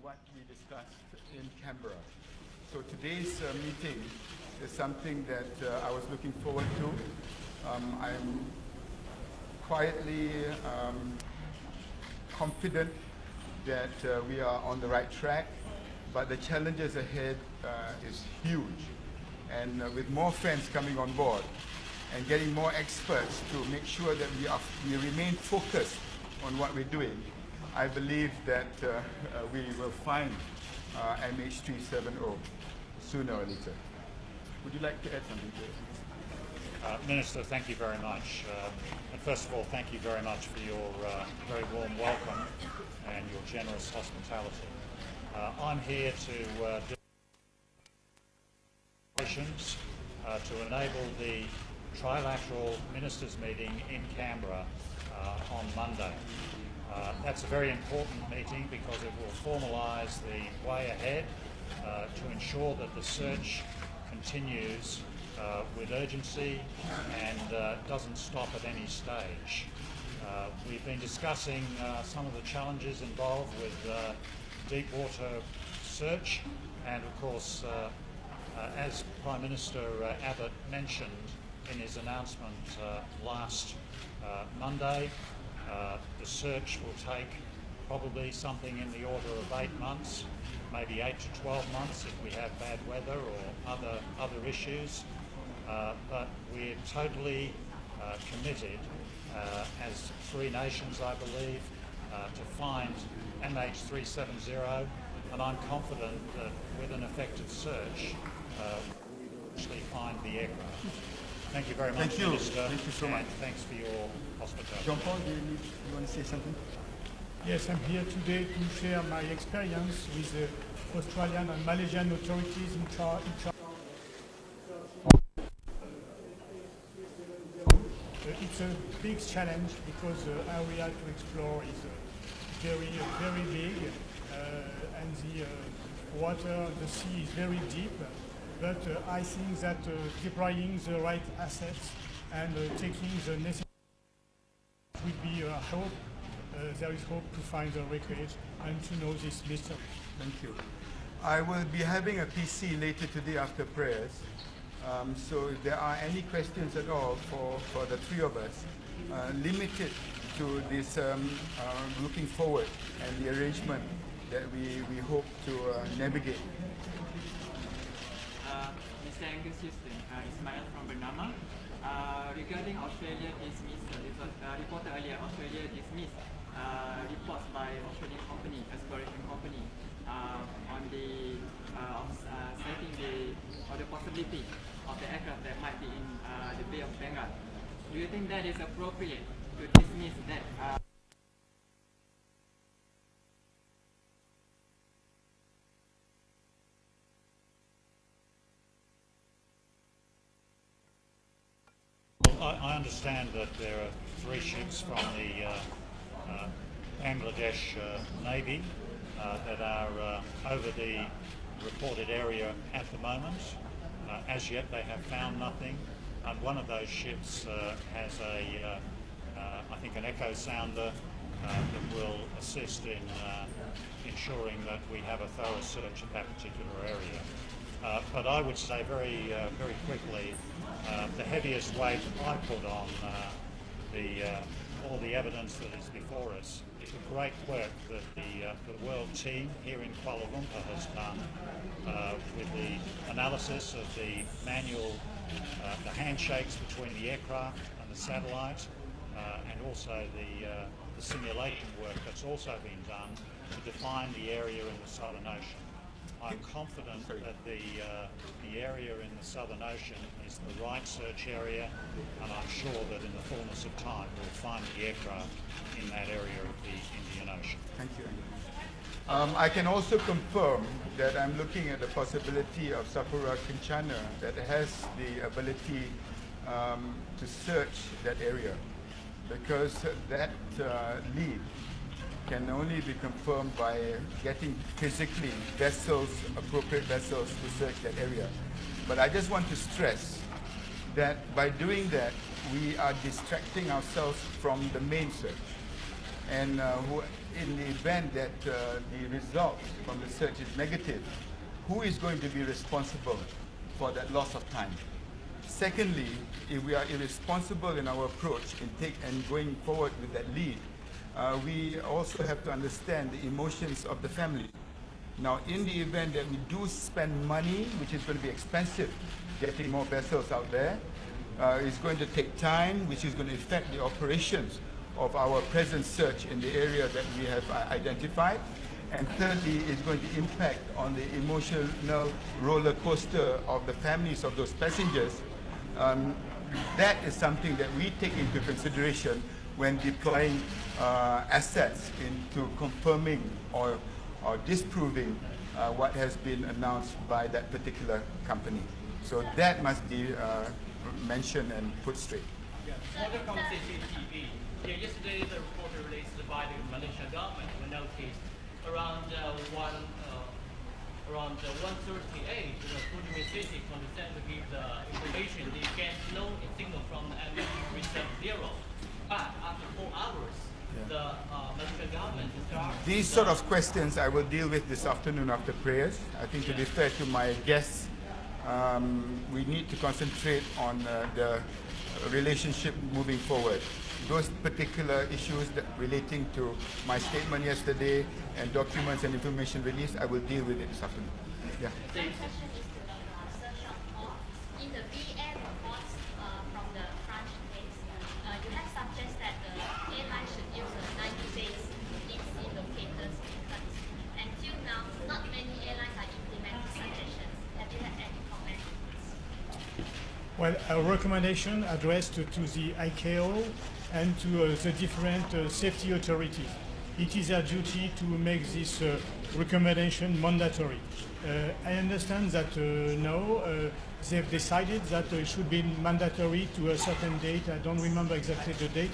what we discussed in Canberra. So today's meeting is something that I was looking forward to. I'm quietly confident that we are on the right track, but the challenges ahead is huge. And with more friends coming on board and getting more experts to make sure that we remain focused on what we're doing, I believe that we will find MH370 sooner or later. Would you like to add something to it? Minister, thank you very much. And first of all, thank you very much for your very warm welcome and your generous hospitality. I'm here to do to enable the trilateral ministers meeting in Canberra on Monday. That's a very important meeting because it will formalise the way ahead to ensure that the search continues with urgency and doesn't stop at any stage. We've been discussing some of the challenges involved with deep water search, and of course, as Prime Minister Abbott mentioned in his announcement last Monday, the search will take probably something in the order of 8 months, maybe 8 to 12 months if we have bad weather or other issues. But we're totally committed as three nations, I believe, to find MH370, and I'm confident that with an effective search, we'll actually find the aircraft. Thank you very much, Thank you. Minister. Thank you so much. Thanks for your hospitality. Jean-Paul, do you want to say something? Yes, I'm here today to share my experience with the Australian and Malaysian authorities in charge. It's a big challenge because the area to explore is very big, and the water, the sea is very deep. But I think that deploying the right assets and taking the necessary would be hope. There is hope to find the wreckage and to know this mystery. Thank you. I will be having a PC later today after prayers. So if there are any questions at all for the three of us, limit it to this looking forward and the arrangement that we hope to navigate. Mr. Angus Houston, Ismail from Bernama. Regarding Australia dismissed, it was reported earlier, Australia dismissed reports by Australian company, exploration company, on the setting the possibility of the aircraft that might be in the Bay of Bengal. Do you think that is appropriate to dismiss that? I understand that there are 3 ships from the Bangladesh Navy that are over the reported area at the moment. As yet they have found nothing, and one of those ships has I think an echo sounder that will assist in ensuring that we have a thorough search of that particular area. But I would say very quickly, the heaviest weight I put on all the evidence that is before us is the great work that the World team here in Kuala Lumpur has done with the analysis of the manual, the handshakes between the aircraft and the satellite, and also the simulation work that's also been done to define the area in the Southern Ocean. I'm confident that the area in the Southern Ocean is the right search area, and I'm sure that in the fullness of time we'll find the aircraft in that area of the Indian Ocean. Thank you. I can also confirm that I'm looking at the possibility of Sapura Kencana that has the ability to search that area, because that lead can only be confirmed by getting physically appropriate vessels to search that area. But I just want to stress that by doing that, we are distracting ourselves from the main search. And in the event that the results from the search is negative, who is going to be responsible for that loss of time? Secondly, if we are irresponsible in our approach and going forward with that lead, we also have to understand the emotions of the family. Now, in the event that we do spend money, which is going to be expensive, getting more vessels out there, it's going to take time, which is going to affect the operations of our present search in the area that we have identified. And thirdly, it's going to impact on the emotional roller coaster of the families of those passengers. That is something that we take into consideration when deploying assets into confirming or disproving what has been announced by that particular company. So that must be mentioned and put straight. Another conversation on TV. Yesterday, the reporter released by the Malaysian government were noticed around 1:38, Kudumi City consent to give the information. They get no signal from the MH370. But after 4 hours, the Malaysian government started. These sort of questions I will deal with this afternoon after prayers. I think to be fair to my guests, we need to concentrate on the relationship moving forward. Those particular issues that relating to my statement yesterday and documents and information released, I will deal with it this afternoon. Yeah. My question is to Sir Sean. In the BM reports from the French case, you have suggested that the airline should use 90 days in locators methods. Until now, not many airlines are implementing suggestions. Have you had any comment? Well, our recommendation addressed to the ICAO and to the different safety authorities. It is our duty to make this recommendation mandatory. I understand that now they've decided that it should be mandatory to a certain date. I don't remember exactly the date,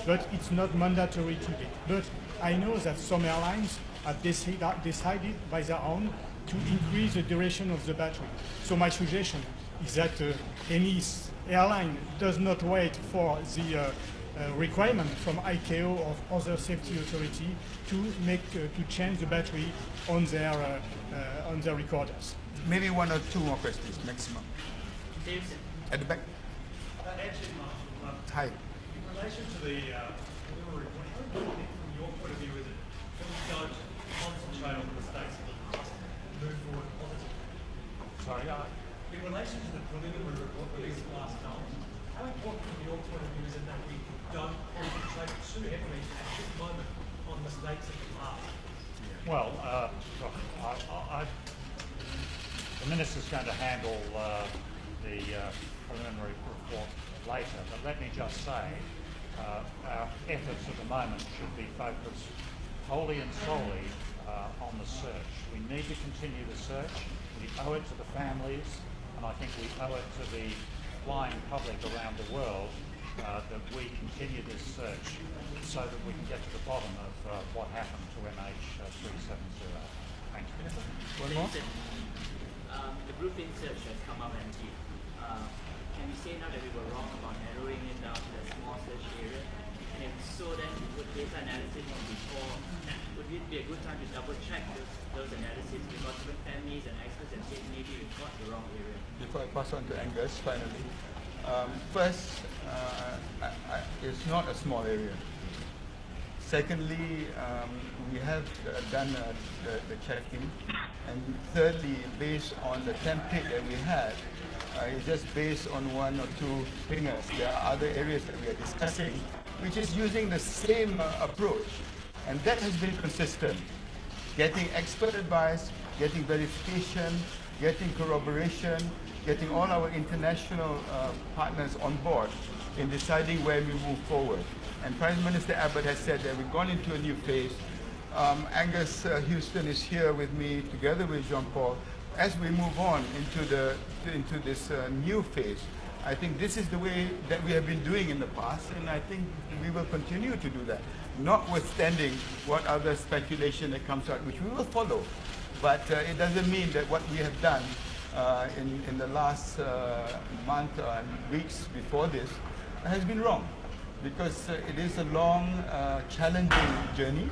but it's not mandatory today. But I know that some airlines have decided by their own to increase the duration of the battery. So my suggestion is that any airline does not wait for the requirement from ICAO or other safety authority to change the battery on their recorders. Maybe one or two more questions maximum. At the back. Hi. In relation to the delivery, what do you think from your point of view is it that we don't concentrate on the mistakes of the past and move forward positively? Sorry, in relation to the preliminary report released last night, how important from your point of view is it that we don't concentrate too heavily at this moment on mistakes of the past? well, look, the Minister's going to handle the preliminary report later, but let me just say our efforts at the moment should be focused wholly and solely on the search. We need to continue the search. We owe it to the families, and I think we owe it to the flying public around the world that we continue this search so that we can get to the bottom of what happened to MH370. Thank you. One more? The blueprint search has come up empty. Can we say now that we were wrong about narrowing it down to a small search area? And if so, then would data analysis from before, would it be a good time to double check those analyses, because even families and experts have said maybe we've got the wrong area? Before I pass on to Angus, finally. First, it's not a small area. Secondly, we have done the checking. And thirdly, based on the template that we had, it's just based on one or two fingers. There are other areas that we are discussing, which is using the same approach. And that has been consistent. Getting expert advice, getting verification, getting corroboration, getting all our international partners on board in deciding where we move forward. And Prime Minister Abbott has said that we've gone into a new phase. Angus Houston is here with me, together with Jean-Paul, as we move on into this new phase. I think this is the way that we have been doing in the past, and I think we will continue to do that, notwithstanding what other speculation that comes out, which we will follow. But it doesn't mean that what we have done in the last month and weeks before this has been wrong, because it is a long, challenging journey,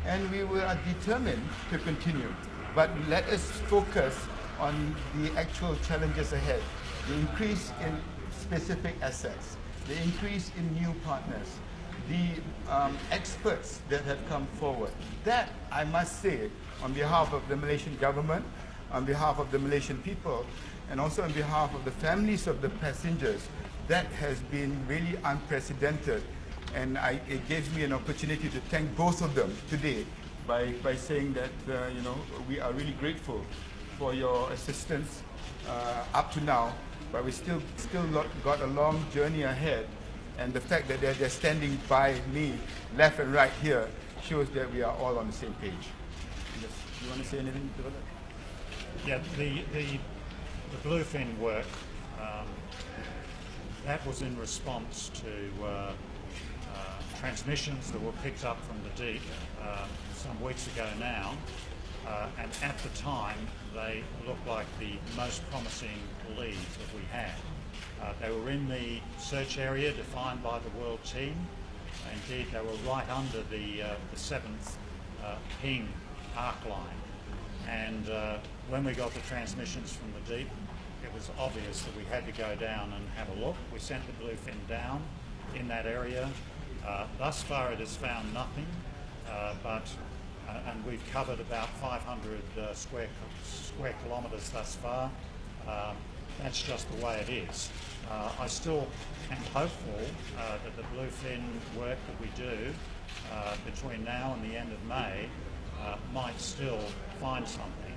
and we are determined to continue. But let us focus on the actual challenges ahead. The increase in specific assets, the increase in new partners, the experts that have come forward. That, I must say, on behalf of the Malaysian government, on behalf of the Malaysian people, and also on behalf of the families of the passengers, that has been really unprecedented. And it gives me an opportunity to thank both of them today by saying that we are really grateful for your assistance up to now, but we still got a long journey ahead. And the fact that they're standing by me, left and right here, shows that we are all on the same page. Yes. You want to say anything about that? Yeah, the bluefin work, that was in response to transmissions that were picked up from the deep some weeks ago now, and at the time they looked like the most promising lead that we had. They were in the search area defined by the world team. Indeed, they were right under the 7th ping arc line. And when we got the transmissions from the deep, it was obvious that we had to go down and have a look. We sent the bluefin down in that area. Thus far it has found nothing, and we've covered about 500 square kilometres thus far. That's just the way it is. I still am hopeful that the bluefin work that we do between now and the end of May might still find something.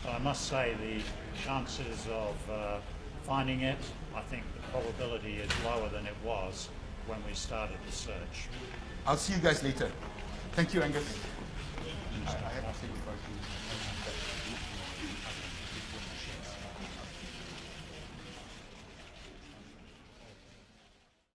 But I must say the chances of finding it, I think the probability is lower than it was when we started the search. I'll see you guys later. Thank you, Angus. I have to say goodbye to you.